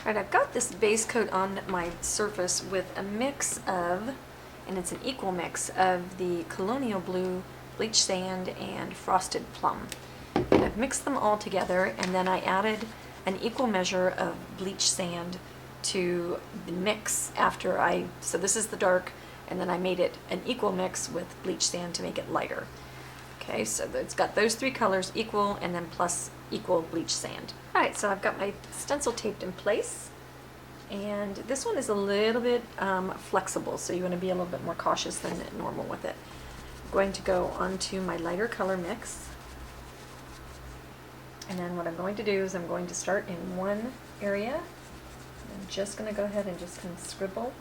Alright, I've got this base coat on my surface with a mix of, and it's an equal mix of the Colonial Blue, Bleach Sand, and Frosted Plum. And I've mixed them all together, and then I added an equal measure of Bleach Sand to the mix after so this is the dark, and then I made it an equal mix with Bleach Sand to make it lighter. Okay, so it's got those three colors equal, and then plus equal Bleach Sand. Alright, so I've got my stencil taped in place, and this one is a little bit flexible, so you want to be a little bit more cautious than normal with it. I'm going to go onto my lighter color mix, and then what I'm going to do is I'm going to start in one area. I'm just going to go ahead and just kind of scribble.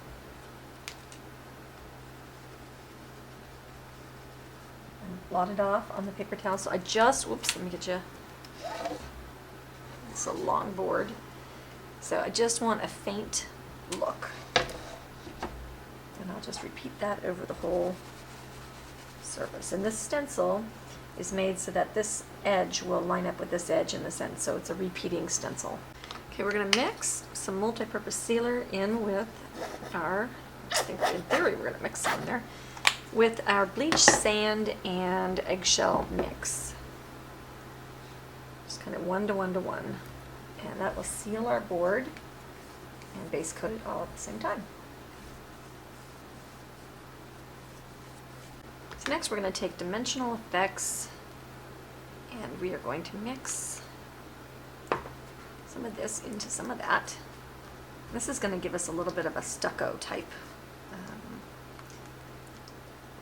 And blot it off on the paper towel. So I just, whoops, let me get you. It's a long board. So I just want a faint look. And I'll just repeat that over the whole surface. And this stencil is made so that this edge will line up with this edge in this end, so it's a repeating stencil. Okay, we're going to mix some multi-purpose sealer in with our, I think in theory we're going to mix some in there, with our bleach sand and eggshell mix. Just kind of 1 to 1 to 1. And that will seal our board and base coat it all at the same time. So next we're going to take Dimensional Effects, and we are going to mix some of this into some of that. This is going to give us a little bit of a stucco type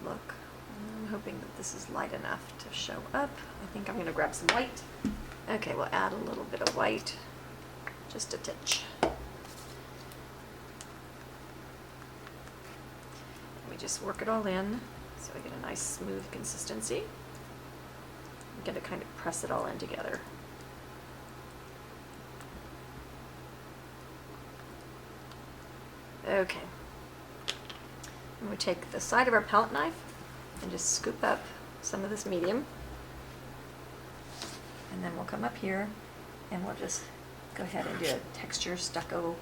look. I'm hoping that this is light enough to show up. I think I'm going to grab some white. Okay, we'll add a little bit of white, just a touch. We just work it all in so we get a nice smooth consistency. I'm going to kind of press it all in together. Okay. And we take the side of our palette knife and just scoop up some of this medium. And then we'll come up here and we'll just go ahead and do a texture stucco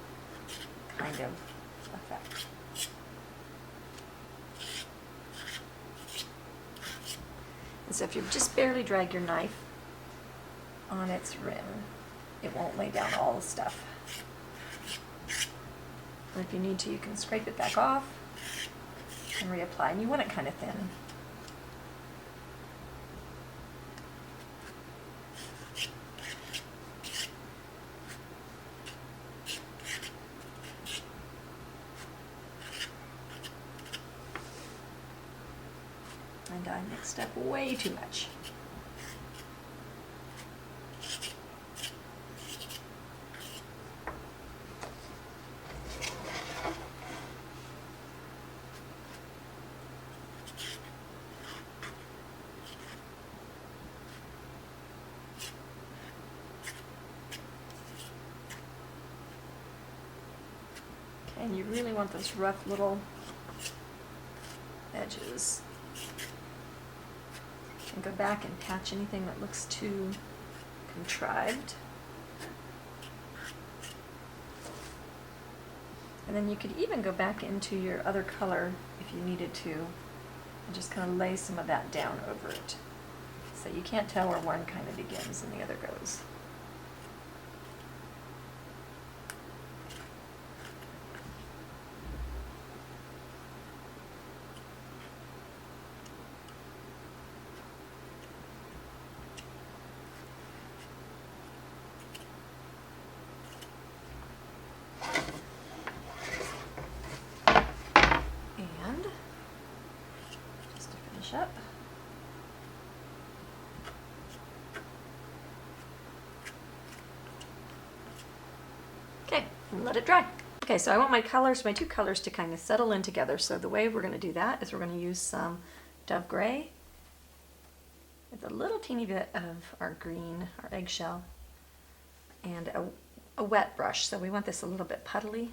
kind of effect. And so if you just barely drag your knife on its rim, it won't lay down all the stuff. And if you need to, you can scrape it back off and reapply. And you want it kind of thin. And I mixed up way too much. Okay, and you really want those rough little edges. And go back and patch anything that looks too contrived. And then you could even go back into your other color if you needed to and just kind of lay some of that down over it. So you can't tell where one kind of begins and the other goes. Up. Okay, and let it dry. Okay, so I want my colors, my two colors, to kind of settle in together. So the way we're going to do that is we're going to use some Dove Gray with a little teeny bit of our green, our eggshell, and a wet brush. So we want this a little bit puddly,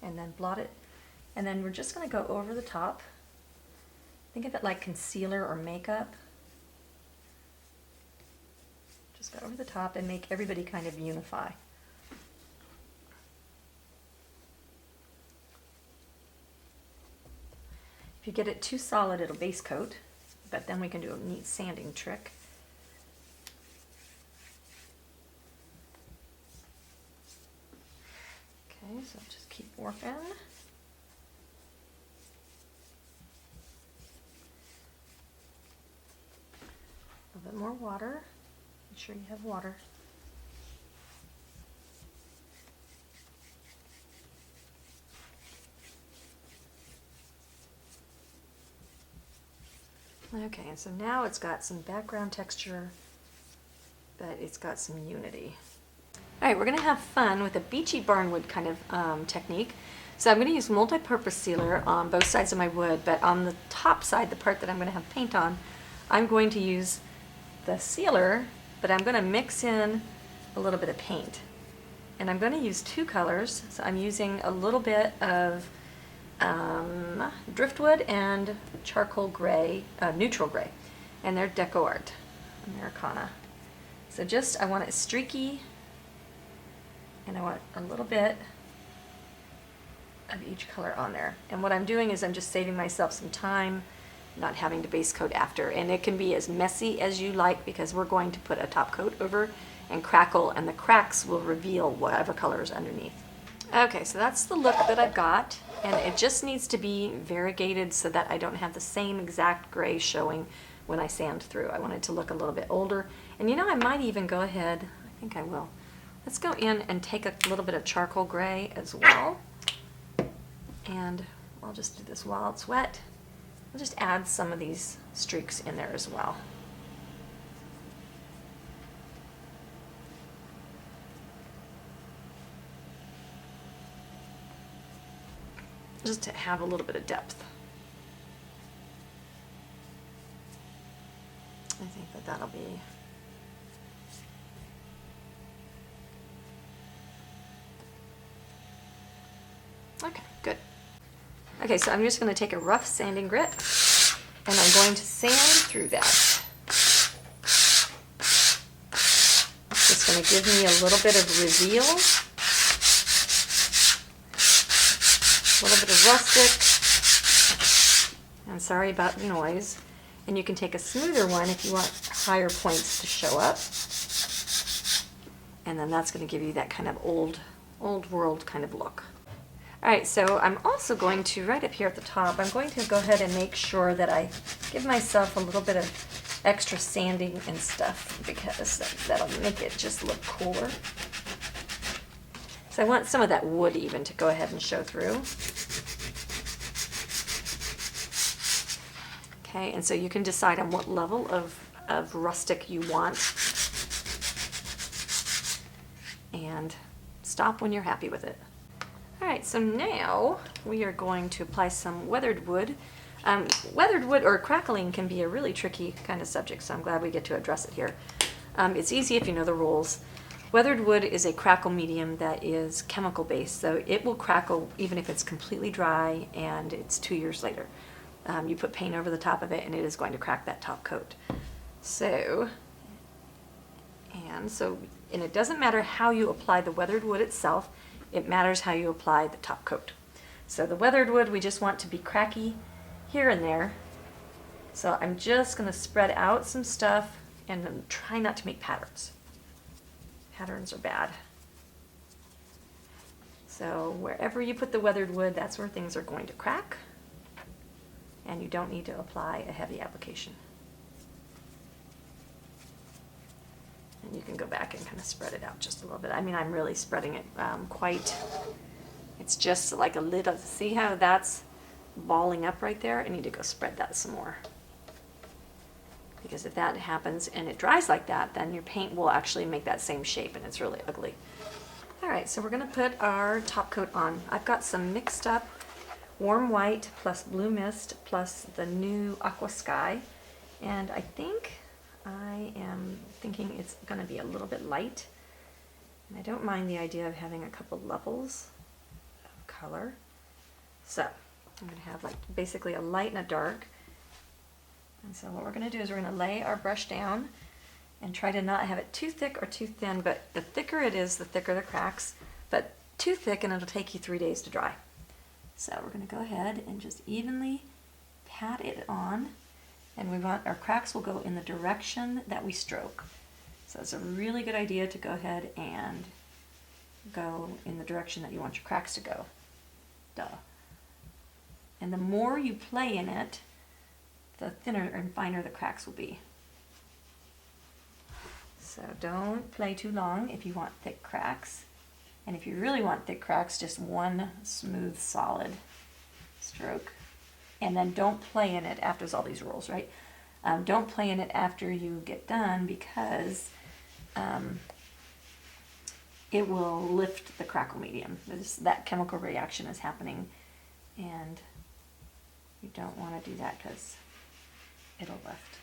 and then blot it. And then we're just going to go over the top. Think of it like concealer or makeup. Just go over the top and make everybody kind of unify. If you get it too solid, it'll base coat, but then we can do a neat sanding trick. Okay, so just keep working. A little bit more water. Make sure you have water. Okay, and so now it's got some background texture, but it's got some unity. All right, we're gonna have fun with a Beachy Barn wood kind of technique. So I'm gonna use multi-purpose sealer on both sides of my wood, but on the top side, the part that I'm gonna have paint on, I'm going to use the sealer, but I'm gonna mix in a little bit of paint. And I'm gonna use two colors. So I'm using a little bit of driftwood and charcoal gray, neutral gray, and they're Deco Art Americana. So just, I want it streaky, and I want a little bit of each color on there. And what I'm doing is I'm just saving myself some time, not having to base coat after. And it can be as messy as you like, because we're going to put a top coat over and crackle, and the cracks will reveal whatever color is underneath. Okay, so that's the look that I've got, and it just needs to be variegated so that I don't have the same exact gray showing when I sand through. I want it to look a little bit older. And you know, I might even go ahead, I think I will. Let's go in and take a little bit of charcoal gray as well. And I'll just do this while it's wet. I'll just add some of these streaks in there as well. Just to have a little bit of depth. I think that that'll be okay, good. Okay, so I'm just going to take a rough sanding grit and I'm going to sand through that. It's just going to give me a little bit of reveal, a little bit of rustic, and sorry about the noise. And you can take a smoother one if you want higher points to show up. And then that's going to give you that kind of old world kind of look. All right, so I'm also going to, right up here at the top, I'm going to go ahead and make sure that I give myself a little bit of extra sanding and stuff, because that'll make it just look cooler. So I want some of that wood even to go ahead and show through. Okay, and so you can decide on what level of rustic you want. And stop when you're happy with it. All right, so now we are going to apply some weathered wood. Weathered wood or crackling can be a really tricky kind of subject, so I'm glad we get to address it here. It's easy if you know the rules. Weathered wood is a crackle medium that is chemical based, so it will crackle even if it's completely dry and it's 2 years later. You put paint over the top of it and it is going to crack that top coat. So it doesn't matter how you apply the weathered wood itself, it matters how you apply the top coat. So the weathered wood, we just want to be cracky here and there. So I'm just going to spread out some stuff and then try not to make patterns. Patterns are bad. So wherever you put the weathered wood, that's where things are going to crack. And you don't need to apply a heavy application. And you can go back and kind of spread it out just a little bit. I mean, I'm really spreading it quite, it's just like a little, see how that's balling up right there? I need to go spread that some more. Because if that happens and it dries like that, then your paint will actually make that same shape and it's really ugly. All right, so we're gonna put our top coat on. I've got some mixed up warm white plus blue mist plus the new aqua sky. And I think I am thinking it's going to be a little bit light. And I don't mind the idea of having a couple levels of color. So I'm going to have like basically a light and a dark. And so what we're going to do is we're going to lay our brush down and try to not have it too thick or too thin, but the thicker it is, the thicker the cracks, but too thick and it'll take you 3 days to dry. So we're going to go ahead and just evenly pat it on, and we want our cracks will go in the direction that we stroke. So it's a really good idea to go ahead and go in the direction that you want your cracks to go. Duh. And the more you play in it, the thinner and finer the cracks will be. So don't play too long if you want thick cracks. And if you really want thick cracks, just one smooth, solid stroke. And then don't play in it after all these rules, right? Don't play in it after you get done, because it will lift the crackle medium. That chemical reaction is happening, and you don't want to do that because it'll lift.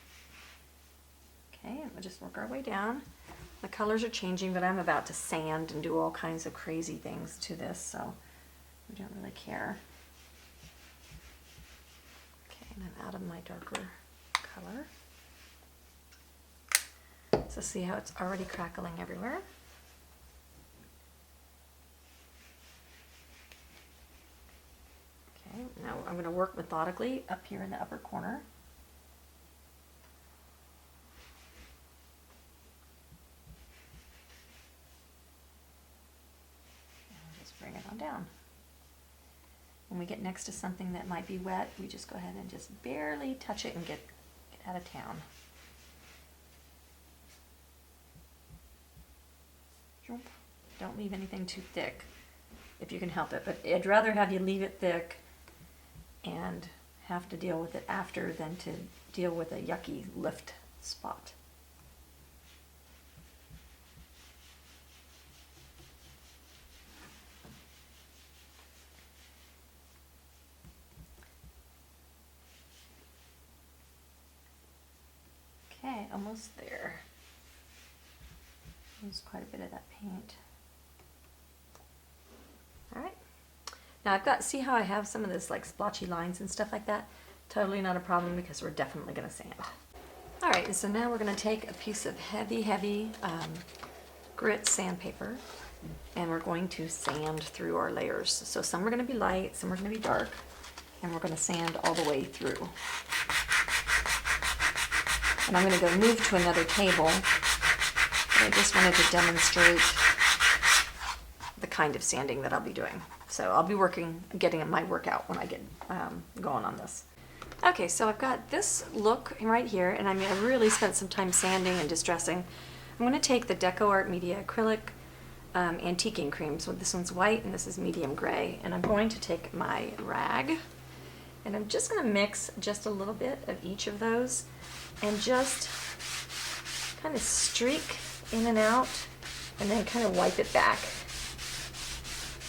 Okay, and we'll just work our way down. The colors are changing, but I'm about to sand and do all kinds of crazy things to this, so we don't really care. Okay, and I'm out of my darker color. So see how it's already crackling everywhere? Okay, now I'm going to work methodically up here in the upper corner. And just bring it on down. When we get next to something that might be wet, we just go ahead and just barely touch it and get out of town. Don't leave anything too thick if you can help it, but I'd rather have you leave it thick and have to deal with it after than to deal with a yucky lift spot. Okay, almost there. Use quite a bit of that paint. All right. Now I've got, see how I have some of this like splotchy lines and stuff like that? Totally not a problem, because we're definitely going to sand. All right, and so now we're going to take a piece of heavy grit sandpaper, and we're going to sand through our layers. So some are going to be light, some are going to be dark, and we're going to sand all the way through. And I'm going to go move to another table. I just wanted to demonstrate the kind of sanding that I'll be doing. So I'll be getting my workout when I get going on this. Okay, so I've got this look right here, and I really spent some time sanding and distressing. I'm going to take the Deco Art Media acrylic antiquing cream. So this one's white and this is medium gray. And I'm going to take my rag, and I'm just going to mix just a little bit of each of those and just kind of streak in and out, and then kind of wipe it back.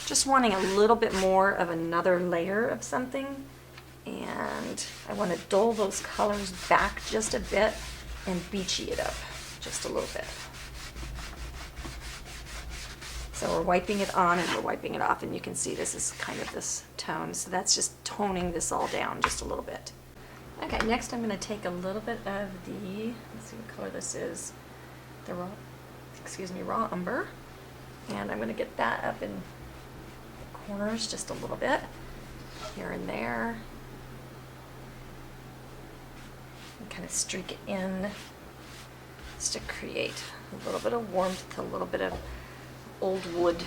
Just wanting a little bit more of another layer of something, and I want to dull those colors back just a bit and beachy it up just a little bit. So we're wiping it on and we're wiping it off, and you can see this is kind of this tone, so that's just toning this all down just a little bit. Okay, next I'm going to take a little bit of the, let's see what color this is, the raw umber, and I'm going to get that up in the corners just a little bit, here and there, and kind of streak it in just to create a little bit of warmth, a little bit of old wood.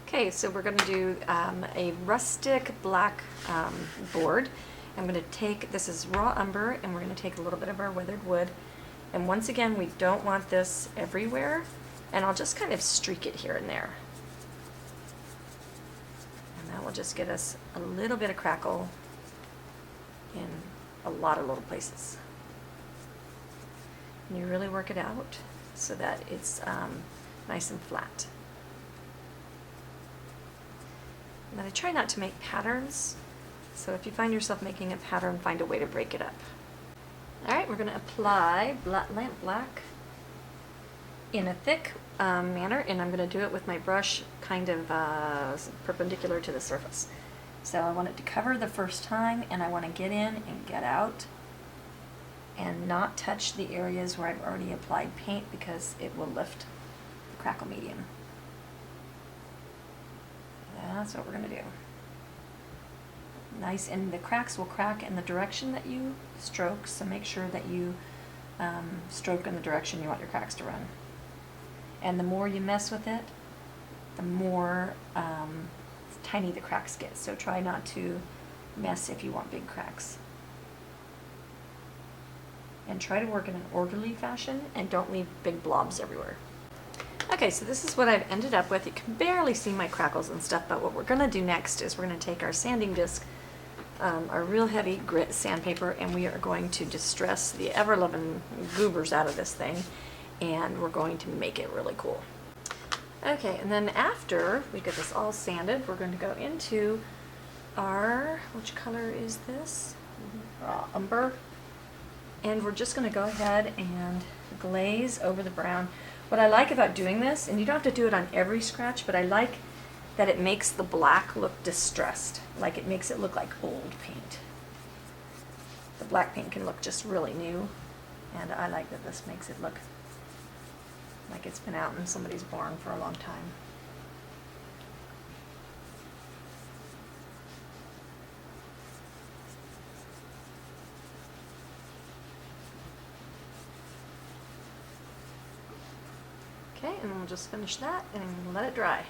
Okay, so we're going to do a rustic black board. I'm going to take, this is raw umber, and we're going to take a little bit of our weathered wood. And once again, we don't want this everywhere. And I'll just kind of streak it here and there. And that will just get us a little bit of crackle in a lot of little places. And you really work it out so that it's nice and flat. And then I try not to make patterns, so if you find yourself making a pattern, find a way to break it up. Alright, we're going to apply lamp black in a thick manner, and I'm going to do it with my brush kind of perpendicular to the surface. So I want it to cover the first time, and I want to get in and get out and not touch the areas where I've already applied paint because it will lift the crackle medium. That's what we're going to do. Nice, and the cracks will crack in the direction that you stroke, so make sure that you stroke in the direction you want your cracks to run. And the more you mess with it, the more tiny the cracks get, so try not to mess if you want big cracks. And try to work in an orderly fashion and don't leave big blobs everywhere. Okay, so this is what I've ended up with. You can barely see my crackles and stuff, but what we're going to do next is we're going to take our sanding disc, our real heavy grit sandpaper, and we are going to distress the ever-loving goobers out of this thing, and we're going to make it really cool. Okay, and then after we get this all sanded, we're going to go into our, which color is this? Umber. And we're just going to go ahead and glaze over the brown. What I like about doing this, and you don't have to do it on every scratch, but I like that it makes the black look distressed. Like it makes it look like old paint. The black paint can look just really new, and I like that this makes it look like it's been out in somebody's barn for a long time. Okay, and we'll just finish that and let it dry.